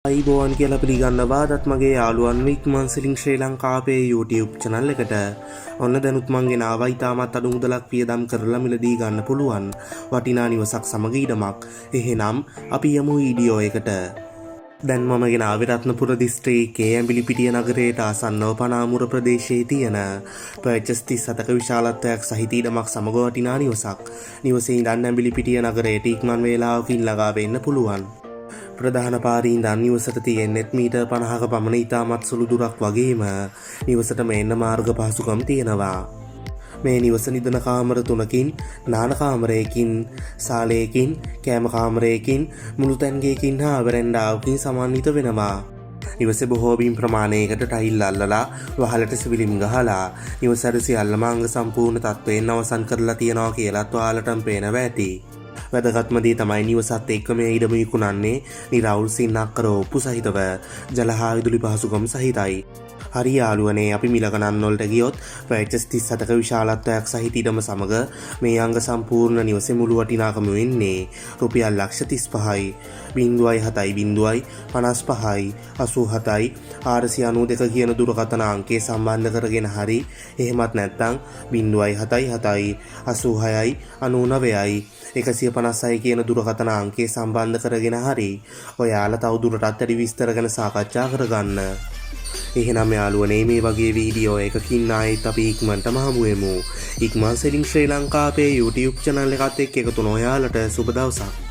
අයිබෝවන් කියලා පිළිගන්නවාදත් මගේ යාළුවන් ඉක්මන් සෙලින් ශ්‍රී ලංකාවේ YouTube channel එකට. ඔන්න දැනුත් මං ගෙනාවා ඉතාමත් අඩු මුදලක් වියදම් කරලා මිලදී ගන්න පුළුවන් වටිනා නිවසක් සමග ඉඩමක්. එහෙනම් අපි යමු වීඩියෝ එකට. දැන් මම ගෙනාවේ රත්නපුර දිස්ත්‍රික්කයේ ඇඹිලිපිටිය නගරයට ආසන්නව පනාමුර ප්‍රදේශයේ තියෙන පර්චස් 37ක විශාලත්වයක් සහිත ඉඩමක් සමග වටිනා නිවසක්. නිවසේ ඉඳන් ඇඹිලිපිටිය නගරයට ඉක්මන් වේලාවකින් ළඟා වෙන්න පුළුවන්. ප්‍රධාන පාරේ ඉඳන් නිවසට තියෙන්නේ මීටර් 50ක පමණ ඉතාමත් සුළු දුරක් වගේම නිවසටම එන්න මාර්ග පහසුකම් තියෙනවා. මේ නිවස නිදන කාමර 3කින්, නාන කාමරයකින්, ශාලයකින්, කෑම කාමරයකින්, මුළු තැන්ගයකින් හා වරෙන්ඩාවකින් සමන්විත වෙනවා. නිවසේ බොහෝ බිම් ප්‍රමාණයකට ටයිල් අල්ලලා වහලට සිවිලිම් ගහලා නිවසට සියල්ලම අංග සම්පූර්ණ තත්ත්වයෙන් අවසන් කරලා තියනවා කියලාත් ඔයාලටම පේනවා ඇති. වැදගත්ම දේ තමයි නිවසත් එක්ක මේ ඉඩම විකුණන්නේ නිරවුල් සින්නක්කර ඔප්පු සහිතව ජල හා විදුලි පහසුකම් සහිතයි. හරි යාළුවනේ, අපි මිල ගණන් වලට ගියොත් පර්චස් 37ක විශාලත්වයක් සහිත ඉඩම සමග මේ අංග සම්පූර්ණ නිවසේ මුළු වටිනාකම වෙන්නේ රුපියල් ලක්ෂ 35යි. 0.7යි 0.55යි 87යි 492 කියන දුරකථන අංකය සම්බන්ධ කරගෙන හරි, එහෙමත් නැත්නම් 0.77යි 86යි 99යි 156 කියන දුරකථන අංකය සම්බන්ධ කරගෙන හරි ඔයාලා තවදුරටත් වැඩි විස්තර ගැන සාකච්ඡා කරගන්න. එහෙනම් යාළුවනේ, මේ වගේ වීඩියෝ එකකින් ආයෙත් අපි ඉක්මනටම හමු වෙමු. ඉක්මන් සෙලින් ශ්‍රී ලංකාවේ YouTube channel එකත් එක්ක එකතු වෙන ඔයාලට සුබ දවසක්.